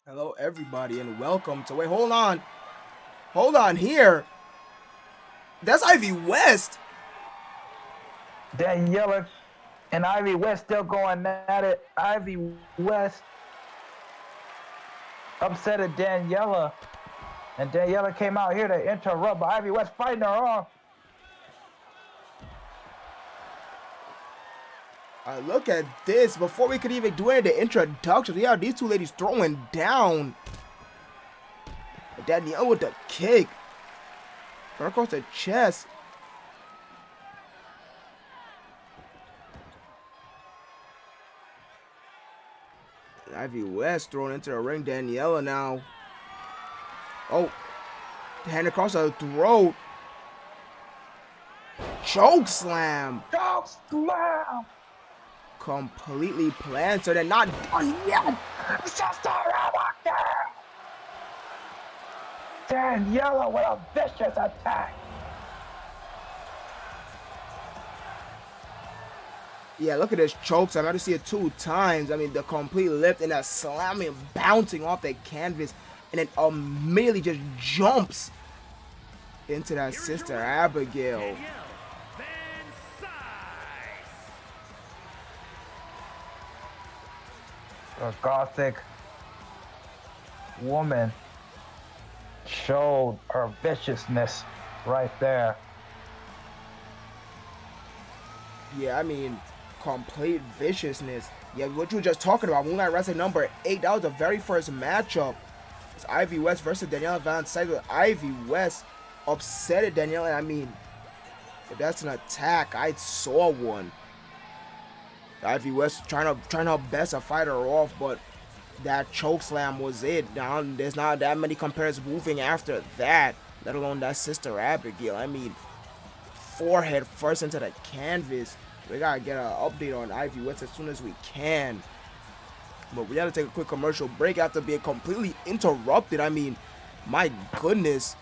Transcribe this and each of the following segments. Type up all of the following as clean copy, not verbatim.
Hello, everybody, and welcome to. Wait, hold on here. That's Ivy West. Daniela and Ivy West still going at it. Ivy West upsetted Daniela, and Daniela came out here to interrupt, but Ivy West fighting her off. Look at this. Before we could even do any of the introductions, we have these two ladies throwing down. Danielle with the kick. Right across the chest. Ivy West thrown into the ring. Daniela now. Oh, hand across her throat. Choke slam. Choke slam. Completely planned, so they're not done yet. Sister Daniela with a vicious attack. Yeah, look at this choke slam. I had to see it 2 times. I mean, the complete lift and that slamming, bouncing off the canvas, and then immediately just jumps into that Sister Abigail. A gothic woman showed her viciousness right there. Yeah, I mean, complete viciousness. Yeah, what you were just talking about, Moonlight Wrestling number 8, that was the very first matchup. It's Ivy West versus Danielle Van Syke with Ivy West upsetted Danielle, and I mean, if that's an attack, I saw one. Ivy West trying her best to fight her off, but that choke slam was it. Now there's not that many competitors moving after that, let alone that Sister Abigail. I mean, forehead first into the canvas. We gotta get an update on Ivy West as soon as we can. But we gotta take a quick commercial break after being completely interrupted. I mean, my goodness.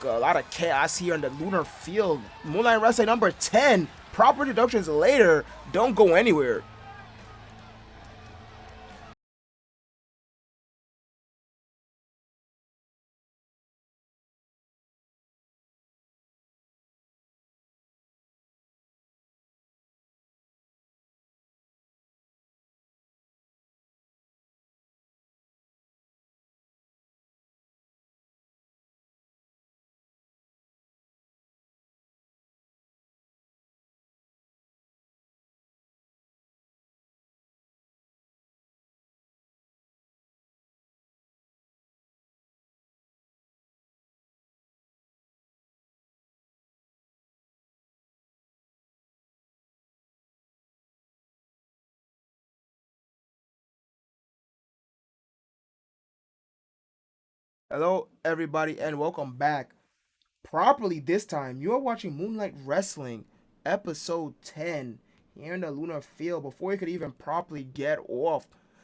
A lot of chaos here in the Lunar Field. Moonlight Wrestling number 10. Proper deductions later. Don't go anywhere. Hello, everybody, and welcome back. Properly this time, you are watching Moonlight Wrestling, episode 10, here in the Lunar Field. Before we could even properly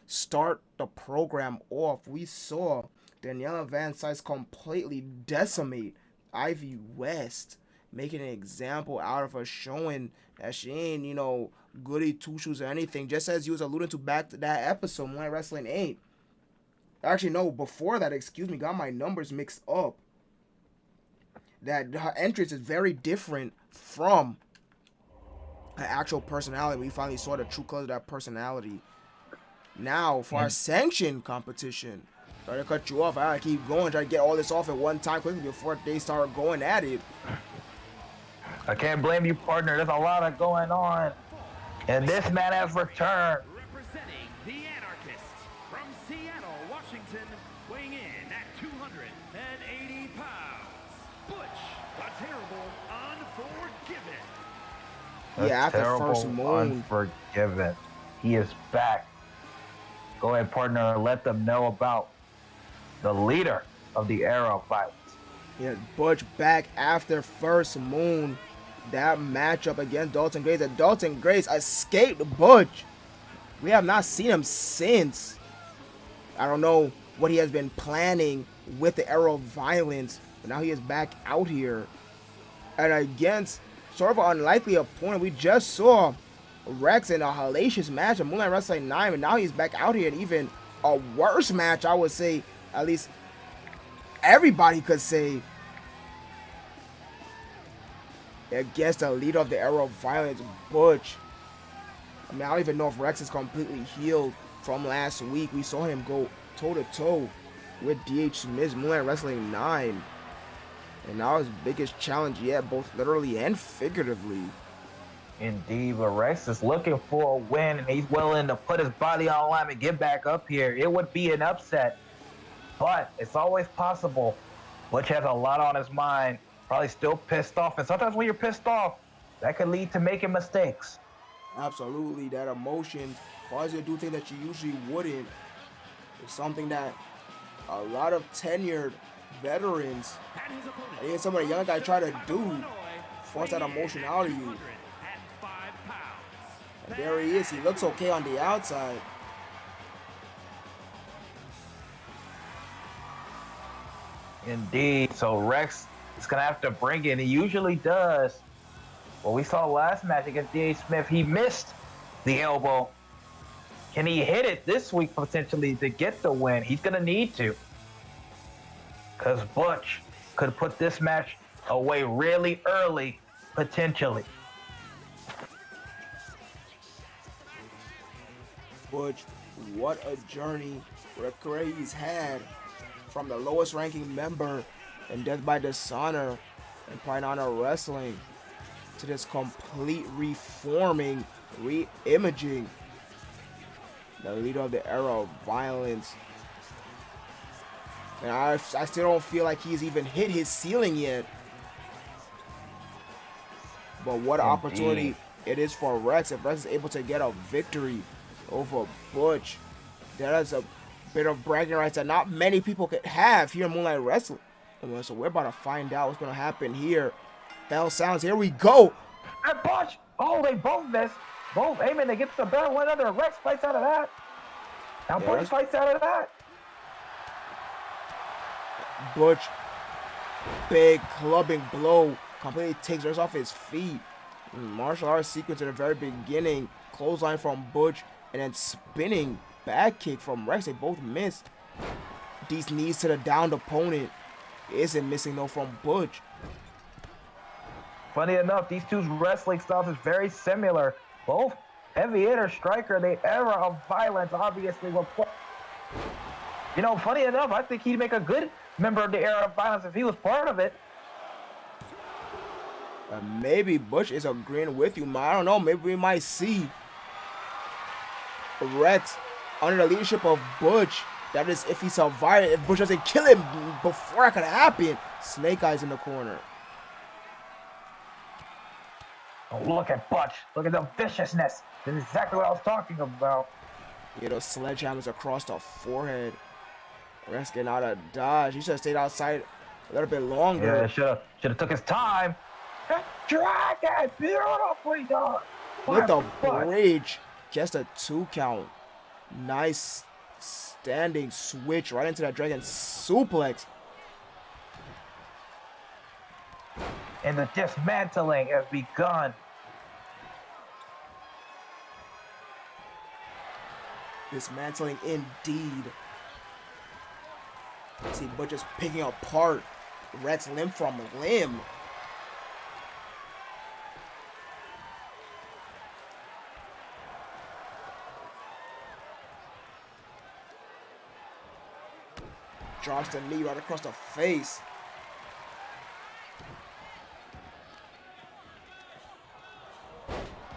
start the program off, we saw Daniela Van Syke completely decimate Ivy West, making an example out of her, showing that she ain't, goody two shoes or anything, just as you was alluding to back to that episode, Moonlight Wrestling 8. Actually, no, before that, excuse me, got my numbers mixed up. That her entrance is very different from her actual personality. We finally saw the true colors of that personality. Now, for our sanctioned competition, sorry to cut you off. I gotta keep going, try to get all this off at one time quickly before they start going at it. I can't blame you, partner. There's a lot of going on. And this man has returned. Representing the Anarchists from Seattle, Washington, weighing in at 280 pounds, Butch, the Terrible Unforgiven. Yeah, after Terrible first moon. Unforgiven. He is back. Go ahead, partner. Let them know about the leader of the era of violence. Yeah, Butch back after first moon. That matchup against Dalton Grace. And Dalton Grace escaped Butch. We have not seen him since. I don't know what he has been planning with the era of violence, but now he is back out here. And against sort of an unlikely opponent, we just saw Rex in a hellacious match of Moonlight Wrestling 9, and now he's back out here and even a worse match, I would say. At least everybody could say. Against the leader of the era of violence, Butch. I mean, I don't even know if Rex is completely healed from last week. We saw him go toe-to-toe with D.H. Smith's Moonlight Wrestling 9. And now his biggest challenge yet, both literally and figuratively. Indeed, but Rex is looking for a win, and he's willing to put his body on line and get back up here. It would be an upset, but it's always possible. Butch has a lot on his mind, probably still pissed off, and sometimes when you're pissed off, that could lead to making mistakes. Absolutely, that emotion causes you to do things that you usually wouldn't. It's something that a lot of tenured veterans, and even some of the young guys try to do, force that emotion out of you. And there he is. He looks okay on the outside. Indeed. So Rex is going to have to bring it. He usually does. Well, we saw last match against D.A. Smith. He missed the elbow. Can he hit it this week potentially to get the win? He's going to need to. Because Butch could put this match away really early, potentially. Butch, what a journey he's had from the lowest ranking member in Death by Dishonor and Pride Honor Wrestling to this complete reforming, re-imaging the leader of the era of violence. And I still don't feel like he's even hit his ceiling yet. But what an opportunity it is for Rex. If Rex is able to get a victory over Butch, that is a bit of bragging rights that not many people could have here in Moonlight Wrestling. So we're about to find out what's going to happen here. Bell sounds. Here we go. And Butch. Oh, they both missed. Both aiming to get the bell. One other. Rex fights out of that. Now Butch fights out of that. Butch, big clubbing blow, completely takes Rex off his feet. Martial arts sequence at the very beginning. Clothesline from Butch, and then spinning back kick from Rex. They both missed. These knees to the downed opponent. Isn't missing though from Butch. Funny enough, these two wrestling styles is very similar. Both heavy hitter, striker, the era of violence, obviously. You know, funny enough, I think he'd make a good member of the era of violence if he was part of it. Maybe Butch is agreeing with you, man. I don't know. Maybe we might see Rex under the leadership of Butch. That is, if he survives, if Butch doesn't kill him before that could happen. Snake Eyes in the corner. Oh, look at Butch. Look at the viciousness. That's exactly what I was talking about. Yeah, those sledgehammers across the forehead. Rex getting out of dodge. He should have stayed outside a little bit longer. Yeah, should have took his time. Drag that beautifully done. With the bridge. Just a 2 count. Nice standing switch right into that dragon suplex. And the dismantling has begun. Dismantling indeed. See, Butch just picking apart Rex limb from limb. Drops the knee right across the face.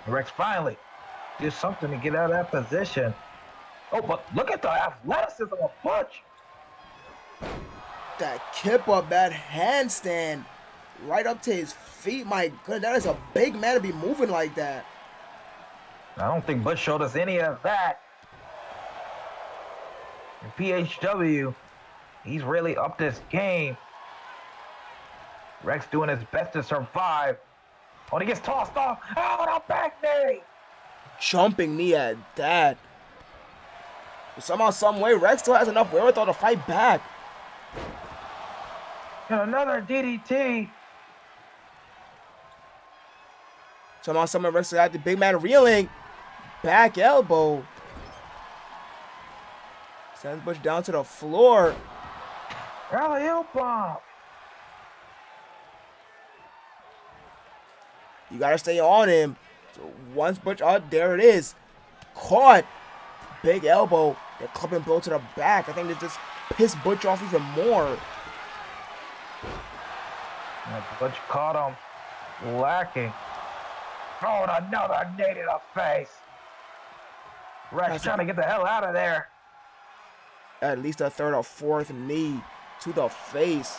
Rex finally did something to get out of that position. Oh, but look at the athleticism of Butch. That kip up, that handstand right up to his feet. My goodness, that is a big man to be moving like that. I don't think Butch showed us any of that. And PHW, he's really upped his game. Rex doing his best to survive. Oh, he gets tossed off. Oh, the back knee. Jumping knee at that. But somehow, some way, Rex still has enough wherewithal to fight back. And another DDT. Somehow, some way, Rex still had the big man reeling. Back elbow. Sends Butch down to the floor. Alley-oop bomb. You gotta stay on him. So once Butch, oh, there it is. Caught. Big elbow. They're clubbing blow to the back. I think they just pissed Butch off even more. Butch caught him lacking. Throwing another knee to the face. Rex trying to get the hell out of there. At least a third or fourth knee to the face.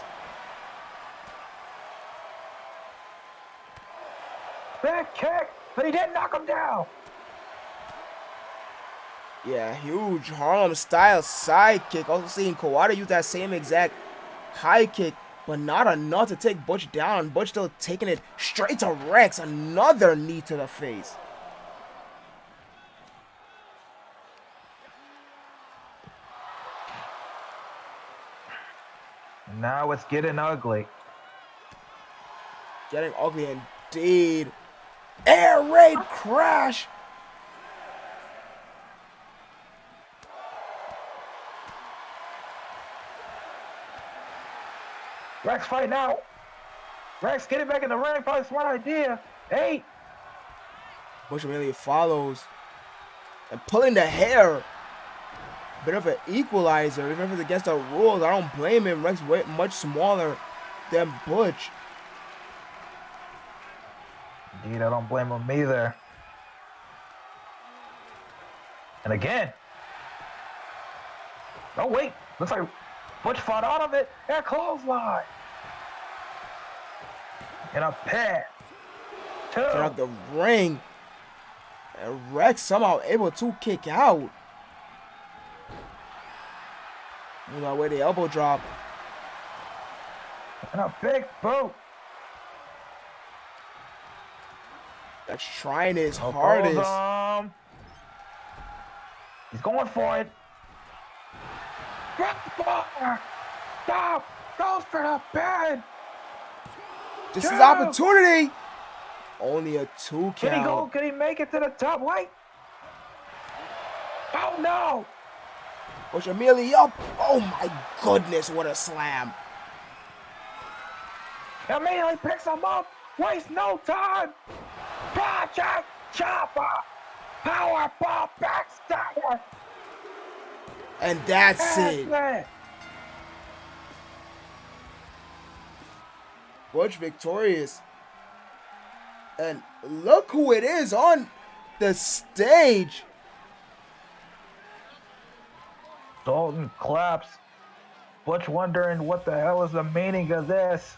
Big kick, but he didn't knock him down. Yeah, huge Harlem style side kick. Also seeing Kawada use that same exact high kick, but not enough to take Butch down. Butch still taking it straight to Rex. Another knee to the face. Now it's getting ugly. Getting ugly indeed. Air raid crash. Rex fighting out. Rex getting back in the ring. Probably a smart idea. 8. Butch immediately follows. And pulling the hair. Bit of an equalizer. Even if it's against the rules, I don't blame him. Rex way much smaller than Butch. Indeed, I don't blame him either. And again. Oh, wait. Looks like Butch fought out of it. And a clothesline. And a pin. 2. Get out the ring. And Rex somehow able to kick out. You know where the elbow drop. And a big boot. That's trying his hardest. He's going for it. Stop! Goes for the pin. This is opportunity. Only a 2 count. Can he go? Can he make it to the top? Wait. Oh no! Push immediately up. Oh my goodness, what a slam. Immediately picks him up. Waste no time. Project Chopper. Powerbomb backstabber. And that's it. Butch victorious. And look who it is on the stage. Dalton claps. Butch wondering what the hell is the meaning of this.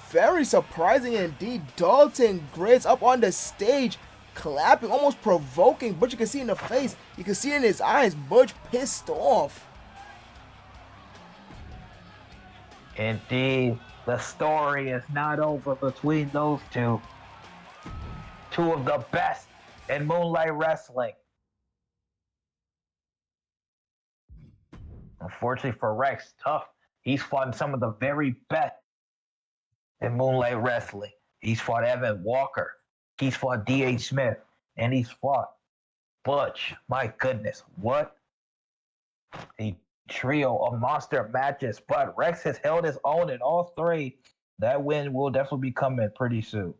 Very surprising indeed. Dalton Grizz up on the stage, clapping, almost provoking. Butch, you can see in the face. You can see it in his eyes. Butch pissed off. Indeed, the story is not over between those two. Two of the best in Moonlight Wrestling. Unfortunately for Rex, tough. He's fought some of the very best in Moonlight Wrestling. He's fought Evan Walker. He's fought D.A. Smith. And he's fought Butch. My goodness, what a trio of monster matches. But Rex has held his own in all 3. That win will definitely be coming pretty soon.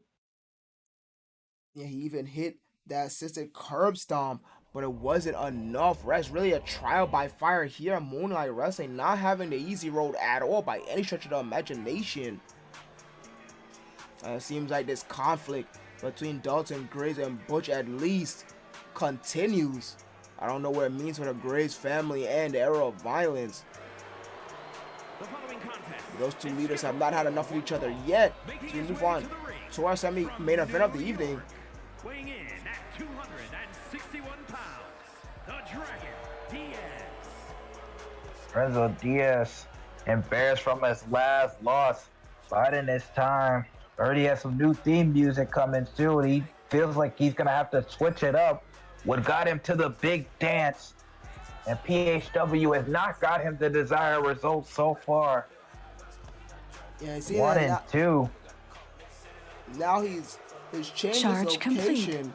Yeah, he even hit that assisted curb stomp, but it wasn't enough. Rex really a trial by fire here in Moonlight Wrestling, not having the easy road at all by any stretch of the imagination. It seems like this conflict between Dalton Grizz and Butch at least continues. I don't know what it means for the Grizz family and the era of violence. Those two leaders have not had enough of each other yet. So we move on to our semi-main event of the evening. Weighing in at 261 pounds, the Dragon Diaz. Renzo Diaz, embarrassed from his last loss, fighting this time. Already has some new theme music coming soon. He feels like he's gonna have to switch it up. What got him to the big dance, and PHW has not got him the desired results so far. Yeah, see 1 that and now, 2. Now he's changed his location.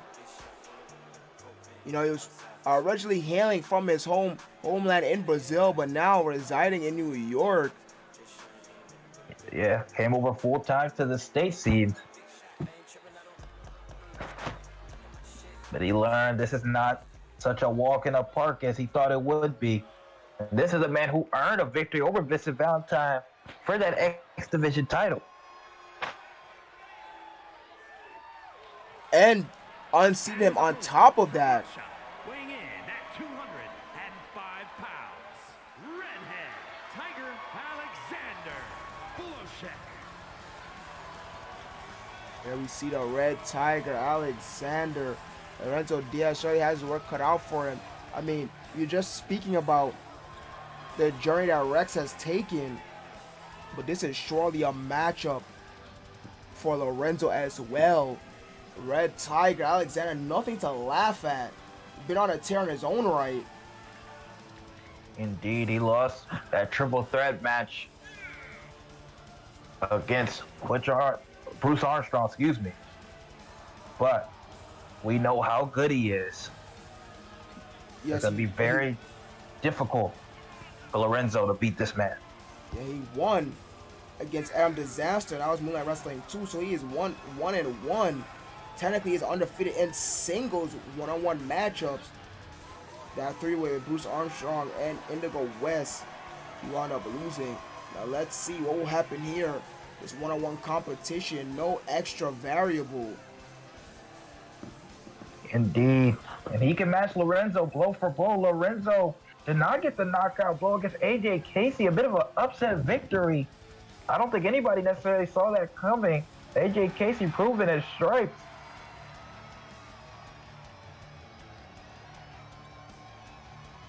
You know, he was Originally hailing from his homeland in Brazil, but now residing in New York. Yeah, came over full time to the state seems. But he learned this is not such a walk in the park as he thought it would be. And this is a man who earned a victory over Vincent Valentine for that X Division title. And unseated him on top of that. Weighing in at 205 pounds, redhead Tiger Alexander Bullshek. Here we see the Red Tiger, Alexander. Lorenzo Diaz surely has his work cut out for him. I mean, you're just speaking about the journey that Rex has taken, but this is surely a matchup for Lorenzo as well. Red Tiger, Alexander, nothing to laugh at. Been on a tear in his own right. Indeed, he lost that triple threat match against Bruce Armstrong, excuse me. But we know how good he is. Yes, It's going to be very difficult for Lorenzo to beat this man. Yeah, he won against Adam Disaster. That was Moonlight Wrestling 2, so he is 1-1. Technically, he's undefeated in singles one-on-one matchups. That three-way with Bruce Armstrong and Indigo West, he wound up losing. Now let's see what will happen here. This one-on-one competition, no extra variable. Indeed. And he can match Lorenzo blow for blow. Lorenzo did not get the knockout blow against AJ Casey. A bit of an upset victory. I don't think anybody necessarily saw that coming. AJ Casey proving his stripes.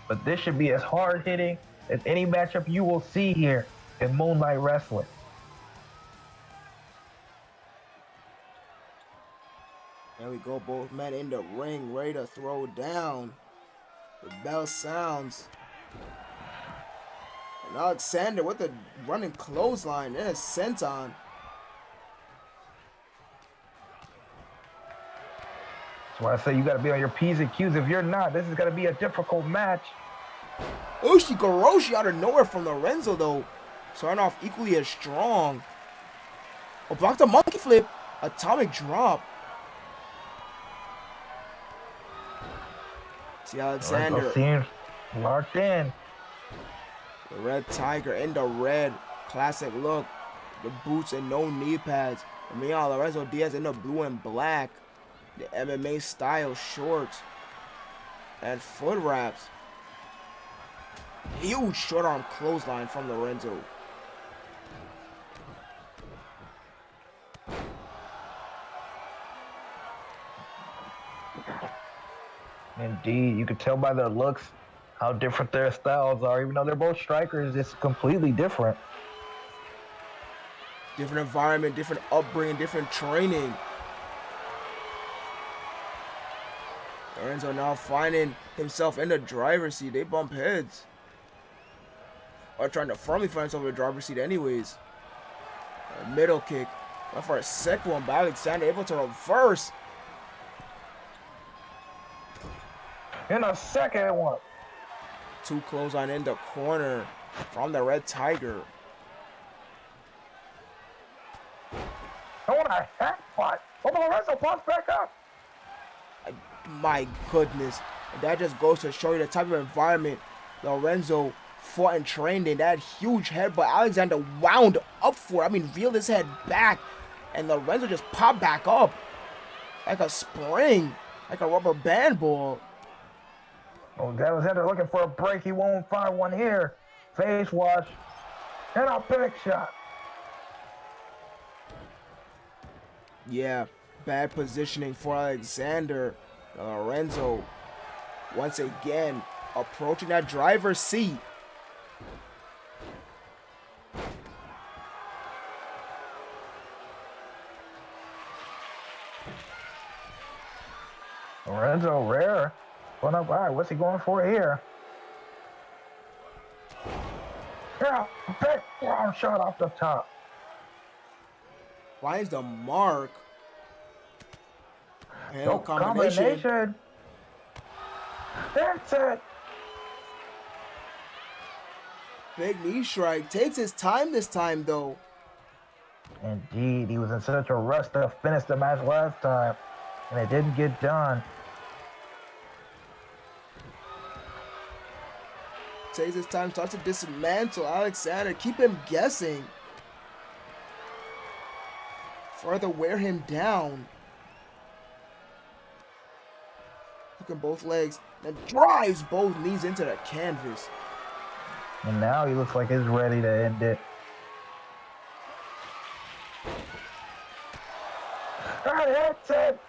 But this should be as hard-hitting as any matchup you will see here in Moonlight Wrestling. There we go, both men in the ring, ready to throw down. The bell sounds. And Alexander with the running clothesline and a senton. That's why I say you got to be on your P's and Q's. If you're not, this is going to be a difficult match. Ushigoroshi out of nowhere from Lorenzo, though. Starting off equally as strong. Oh, blocked a monkey flip. Atomic drop. See Alexander. Seems locked in. The Red Tiger in the red. Classic look. The boots and no knee pads. And meanwhile, Lorenzo Diaz in the blue and black. The MMA style shorts. And foot wraps. Huge short arm clothesline from Lorenzo. Indeed, you can tell by their looks how different their styles are. Even though they're both strikers, it's completely different. Different environment, different upbringing, different training. Lorenzo now finding himself in the driver's seat. They bump heads. Or trying to firmly find himself in the driver's seat anyways. A middle kick. Went for a second one by Alexander, able to reverse. And a second one. Two clothesline in the corner from the Red Tiger. I want a hat spot. Oh, Lorenzo pops back up. My goodness. That just goes to show you the type of environment Lorenzo fought and trained in. That huge headbutt Alexander wound up for. I mean, reeled his head back. And Lorenzo just popped back up. Like a spring. Like a rubber band ball. Oh, Alexander looking for a break. He won't find one here. Face wash. And a big shot. Yeah, bad positioning for Alexander. Lorenzo, once again, approaching that driver's seat. Lorenzo rare. Going up high. What's he going for here? Yeah, big long shot off the top. Finds the mark. And No combination. That's it. Big knee strike. Takes his time this time, though. Indeed, he was in such a rush to finish the match last time, and it didn't get done. Takes his time, starts to dismantle Alexander, keep him guessing. Further wear him down. Hooking both legs, and drives both knees into the canvas. And now he looks like he's ready to end it. That's it.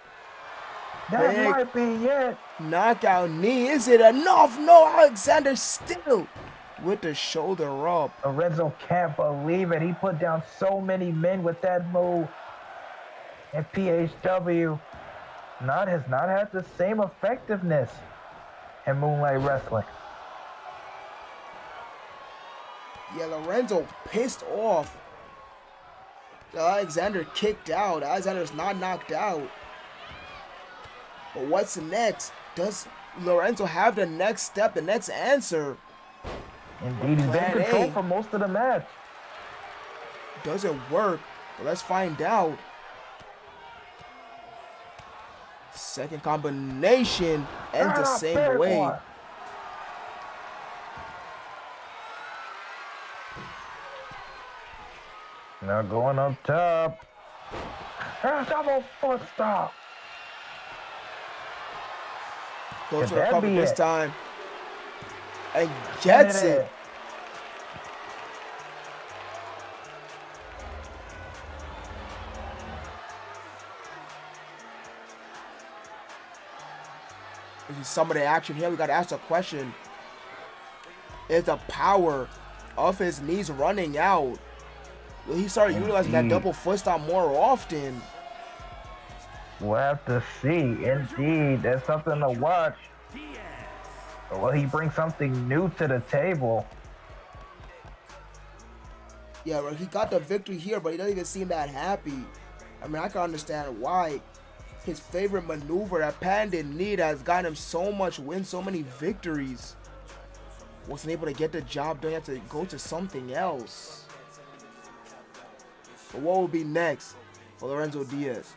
That Big might be it. knockout knee. Is it enough? No, Alexander still with the shoulder up. Lorenzo can't believe it. He put down so many men with that move. And PHW has not had the same effectiveness in Moonlight Wrestling. Yeah, Lorenzo pissed off. Alexander kicked out. Alexander's not knocked out. But what's next? Does Lorenzo have the next step, the next answer? Indeed, he's been in control for most of the match. Does it work? Well, let's find out. Second combination ends the same way. One. Now going up top. Double foot stop. Goes Could for the that cover be this it? time. And gets it. This is some of the action here. We got to ask a question. Is the power of his knees running out? Will he start utilizing that double foot stomp more often? We'll have to see. Indeed, that's something to watch. Or will he bring something new to the table? Yeah, well, he got the victory here, but he doesn't even seem that happy. I mean, I can understand why. His favorite maneuver, that patented knee, that has gotten him so much wins, so many victories. Wasn't able to get the job done. He had to go to something else. But what will be next for Lorenzo Diaz?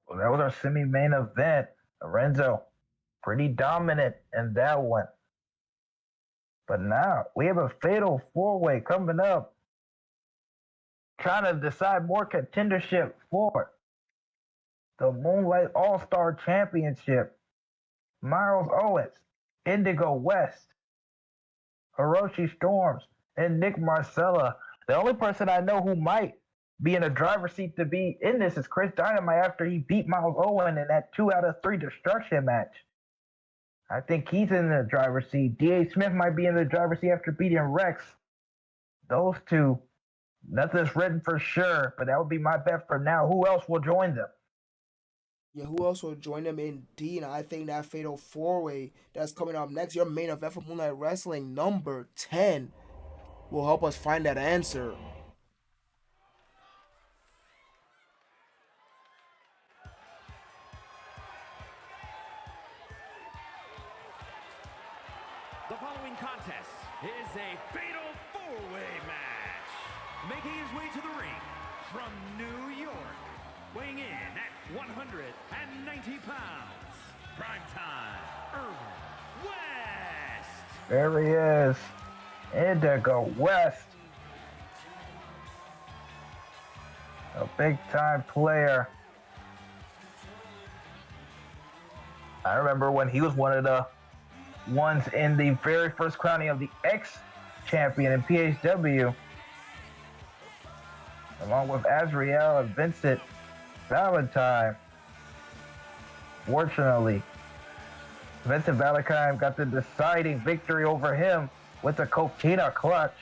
Well, that was our semi-main event. Lorenzo, pretty dominant in that one. But now we have a fatal four-way coming up. Trying to decide more contendership for the Moonlight All-Star Championship. Miles Owens, Indigo West, Hiroshi Storms, and Nick Marcella. The only person I know who might be in a driver's seat to be in this is Chris Dynamite after he beat Miles Owen in that 2 out of 3 destruction match. I think he's in the driver's seat. D.A. Smith might be in the driver's seat after beating Rex. Those two, nothing's written for sure, but that would be my bet for now. Who else will join them? Yeah, who else will join them? Indeed, I think that fatal four-way that's coming up next, your main event for Moonlight Wrestling number 10, will help us find that answer. The following contest is a fatal four-way match. Making his way to the ring from New York, weighing in at 190 pounds, primetime, Irvin West. There he is, Indigo West. A big-time player. I remember when he was one of the ones in the very first crowning of the X-Champion in PHW, along with Azrael and Vincent Valentine. Fortunately, Vincent Valentine got the deciding victory over him with the Coquina clutch.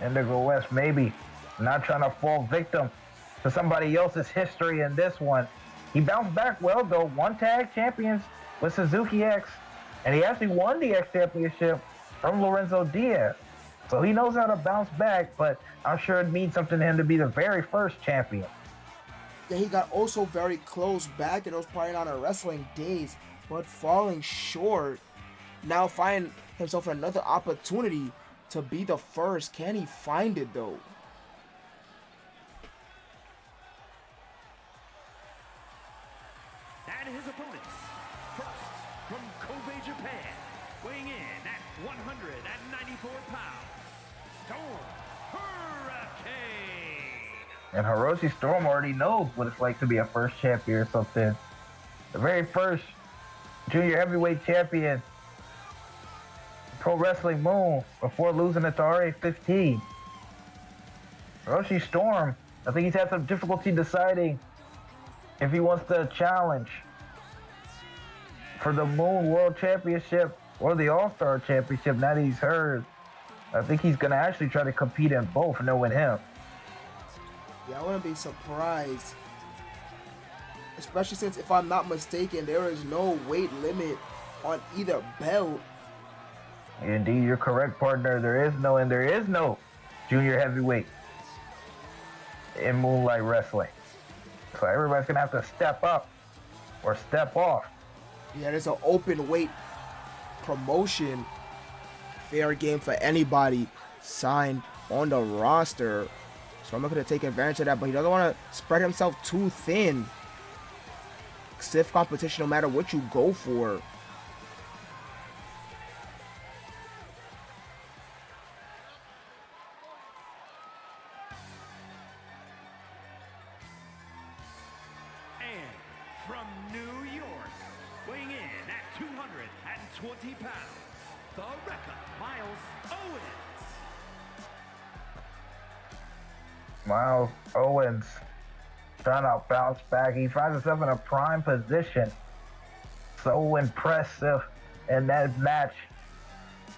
Indigo West maybe not trying to fall victim to somebody else's history in this one. He bounced back well though, won tag champions with Suzuki X, and he actually won the X Championship from Lorenzo Diaz. So he knows how to bounce back, but I'm sure it means something to him to be the very first champion. that he got also very close back in those Prior Honor Wrestling days, but falling short. Now find himself another opportunity to be the first. Can he find it though? And his opponents, first from Kobe, Japan, weighing in at 194 pounds, Storm Hurricane. And Hiroshi Storm already knows what it's like to be a first champion or something. The very first junior heavyweight champion, Pro Wrestling Moon, before losing it to RA-15. Hiroshi Storm, I think he's had some difficulty deciding if he wants to challenge for the Moon World Championship or the All-Star Championship. Now that he's heard, I think he's going to actually try to compete in both, knowing him. Yeah, I wouldn't be surprised. Especially since, if I'm not mistaken, there is no weight limit on either belt. Indeed, you're correct, partner. There is no junior heavyweight in Moonlight Wrestling. So everybody's going to have to step up or step off. Yeah, there's an open weight promotion. Fair game for anybody signed on the roster. So I'm not going to take advantage of that, but he doesn't want to spread himself too thin. Stiff competition no matter what you go for. And from New York, weighing in at 220 pounds, the Wrecker, Miles Owens. Miles Owens trying to bounce back. He finds himself in a prime position. So impressive in that match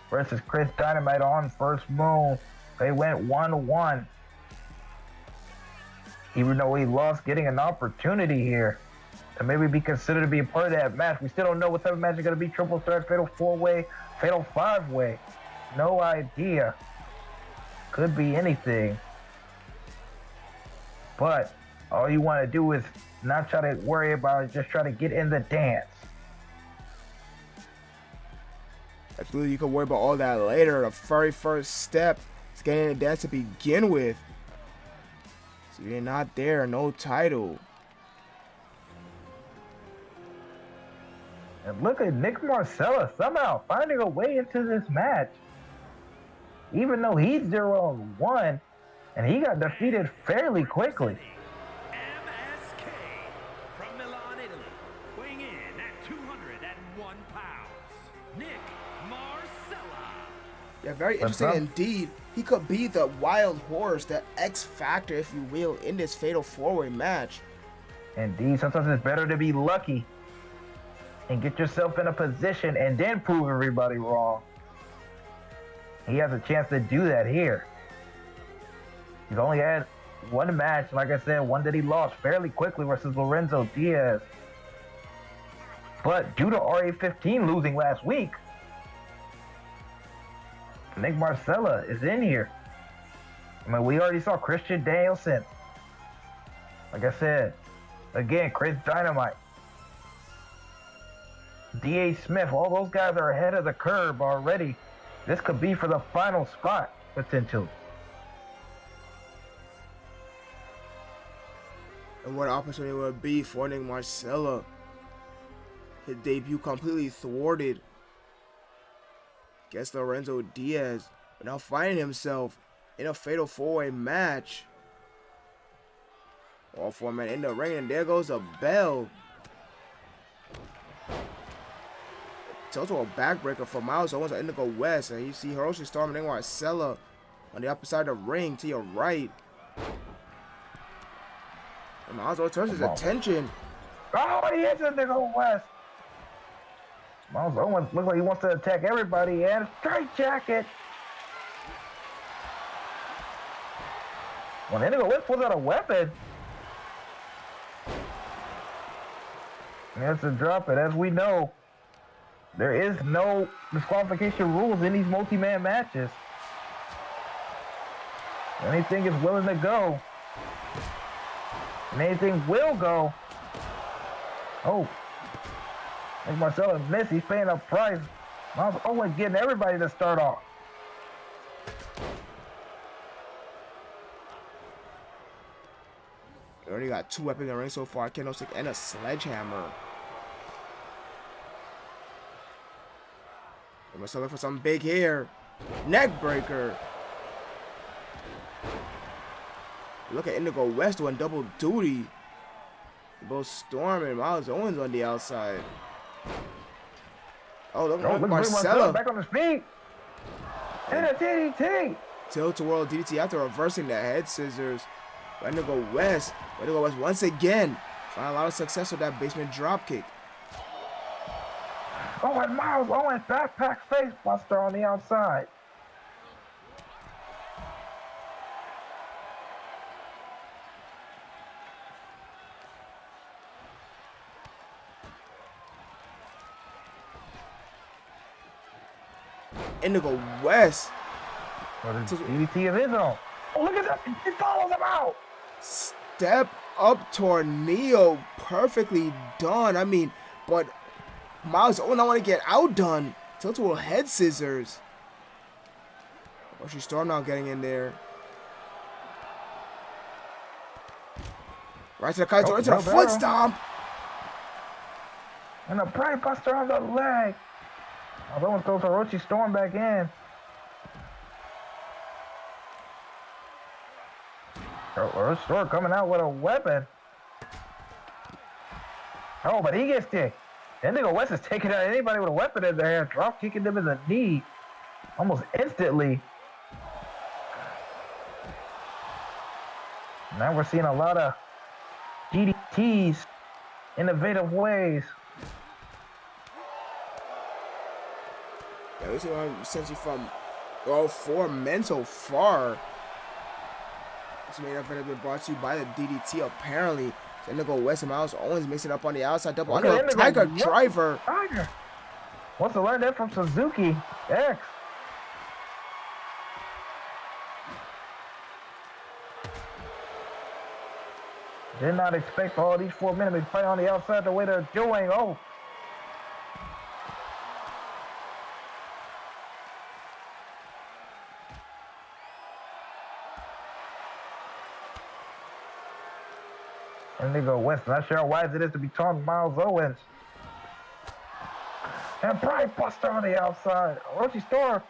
versus Chris Dynamite on First Moon. They went 1-1. Even though he lost, getting an opportunity here to maybe be considered to be a part of that match. We still don't know what type of match is going to be. Triple threat, fatal four-way, fatal five-way. No idea. Could be anything. But all you want to do is not try to worry about it, just try to get in the dance. Absolutely, you can worry about all that later. The very first step is getting in the dance to begin with. So you're not there, no title. And look at Nick Marcella somehow finding a way into this match. Even though he's 0-1, and he got defeated fairly quickly. MSK from Milan, Italy, weighing in at 201 pounds, Nick Marcella. Yeah, very interesting indeed. He could be the wild horse, the X factor, if you will, in this fatal four-way match. Indeed, sometimes it's better to be lucky and get yourself in a position and then prove everybody wrong. He has a chance to do that here. He's only had one match, like I said, one that he lost fairly quickly versus Lorenzo Diaz. But due to RA-15 losing last week, Nick Marcella is in here. I mean, we already saw Christian Danielson. Like I said, again, Chris Dynamite, D.A. Smith, all those guys are ahead of the curve already. This could be for the final spot, potentially. And what opportunity would it be for Nick Marcella? His debut completely thwarted against Lorenzo Diaz, but now finding himself in a fatal four-way match. All four men in the ring, and there goes a bell. Total a backbreaker for Miles Owens and Indigo West, and you see Hiroshi Storm and Nick Marcella on the upper side of the ring to your right. And Miles Owens turns his attention. Oh, he hits Indigo West. Miles Owens looks like he wants to attack everybody, and straight jacket. When Indigo West pulls out a weapon, he has to drop it. As we know, there is no disqualification rules in these multi-man matches. Anything is willing to go. And anything will go. Oh. If Marcelo missed, he's paying a price. Miles Owens getting everybody to start off. We already got 2 weapons in the ring so far. Candlestick and a sledgehammer. Marcelo for something big here. Neck breaker. Look at Indigo West doing double duty. Both Storm and Miles Owens on the outside. Oh, look at Marcelo. Back on his feet. And a DDT. Tilt-a-whirl DDT after reversing the head scissors. Indigo West once again. Find a lot of success with that basement dropkick. Oh, and Miles Owens backpack face buster on the outside. Indigo West. DDT of his own. Oh, look at that. He follows him out. Step up tornado. Perfectly done. I mean, but Miles Owens don't want to get outdone. Tilt-a-whirl head scissors. Oh, she's Storm now getting in there. Right to the kite, right to the foot stomp. And a bright buster on the leg. Owens throws Orochi Storm back in. Orochi Storm coming out with a weapon. Oh, but he gets kicked. Indigo West is taking out anybody with a weapon in their hand, drop kicking them in the knee almost instantly. Now we're seeing a lot of DDTs, innovative ways. Yeah, this is essentially from all 4 men so far. This main event has been brought to you by the DDT apparently. Indigo West and Miles Owens mixing up on the outside double under Tiger Driver. Tiger wants to learn that from Suzuki X. Did not expect all these 4 men to be fighting on the outside the way they're doing. Oh. Indigo West, not sure how wise it is to be taunting Miles Owens. And Pride Buster on the outside. Orochi Storm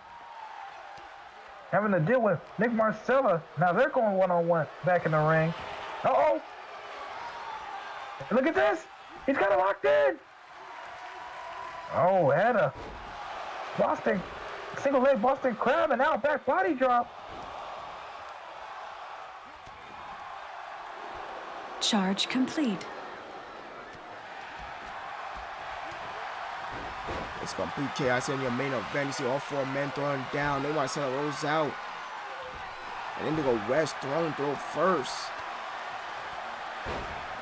having to deal with Nick Marcella. Now they're going one-on-one back in the ring. Uh-oh. Look at this. He's got it locked in. Oh, had a Boston, single leg Boston Crab and now a back body drop. Charge complete. It's complete chaos in your main event. You see all 4 men throwing down. They want to send rolls out. And Indigo West throwing throw first.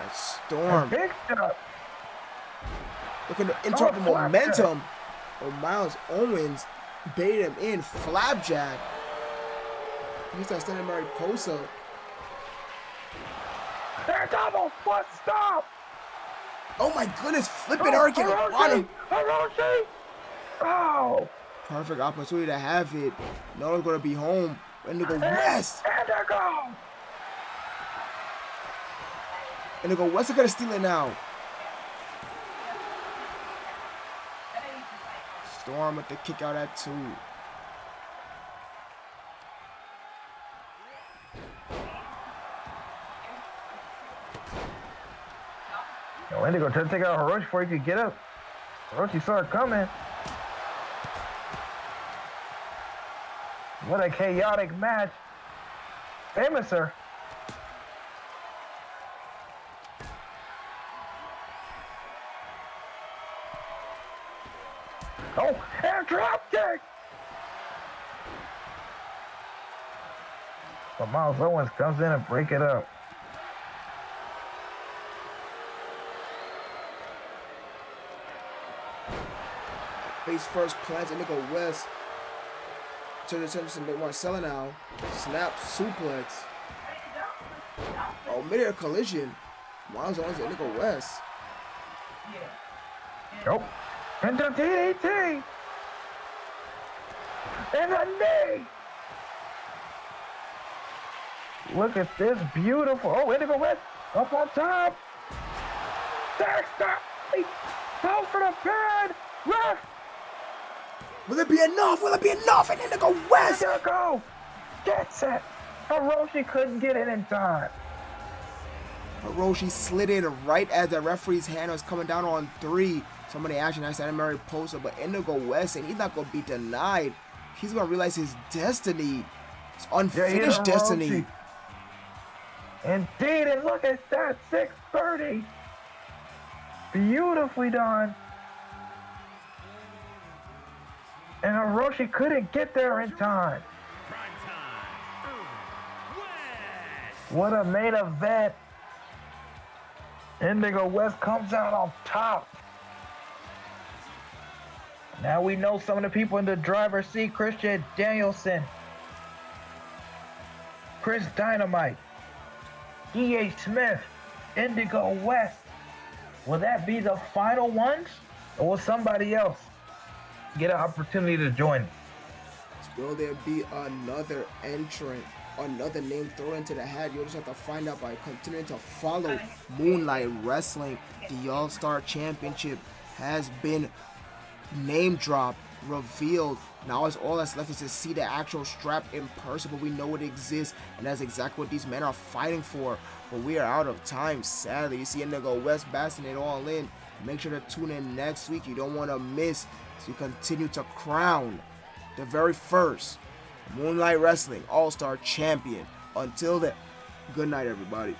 That's Storm. Look at the interrupting momentum. Oh, Miles Owens baited him in. Flapjack. He's that standing Mariposa. They're double foot stop. Oh my goodness, flipping Hurricane on him. Orochi. Oh. Perfect opportunity to have it. No one's gonna be home. Indigo West. Indigo West is gonna steal it now. Storm with the kick out at 2. Yo, Indigo tried to take out Hiroshi before he could get up. Hiroshi saw it coming. What a chaotic match. Famouser. Oh, and drop kick. But Miles Owens comes in and break it up. Face first plants Indigo West. Turn his attention to Marcella now. Snap suplex. Oh, mid-air collision. Miles on Indigo West. Nope. And the DDT. And a knee. Look at this beautiful. Oh, Indigo West up on top. Dexter. Go for the pin. Ref. Will it be enough? Will it be enough? And Indigo West. There you go. Gets it. Hiroshi couldn't get it in time. Hiroshi slid in right as the referee's hand was coming down on 3. Somebody actually nice animated poster, but Indigo West, and he's not going to be denied. He's going to realize his destiny. His unfinished destiny. Indeed, and look at that, 630. Beautifully done. And Hiroshi couldn't get there in time. What a main event. Indigo West comes out on top. Now we know some of the people in the driver's seat. Christian Danielson, Chris Dynamite, D.A. Smith, Indigo West. Will that be the final ones? Or will somebody else get an opportunity to join? Will there be another entrant? Another name thrown into the hat? You'll just have to find out by continuing to follow Moonlight Wrestling. The All-Star Championship has been name dropped, revealed. Now all that's left is to see the actual strap in person, but we know it exists, and that's exactly what these men are fighting for. But we are out of time, sadly. You see Indigo West basting it all in. Make sure to tune in next week. You don't want to miss as we continue to crown the very first Moonlight Wrestling All-Star Champion. Until then, good night, everybody.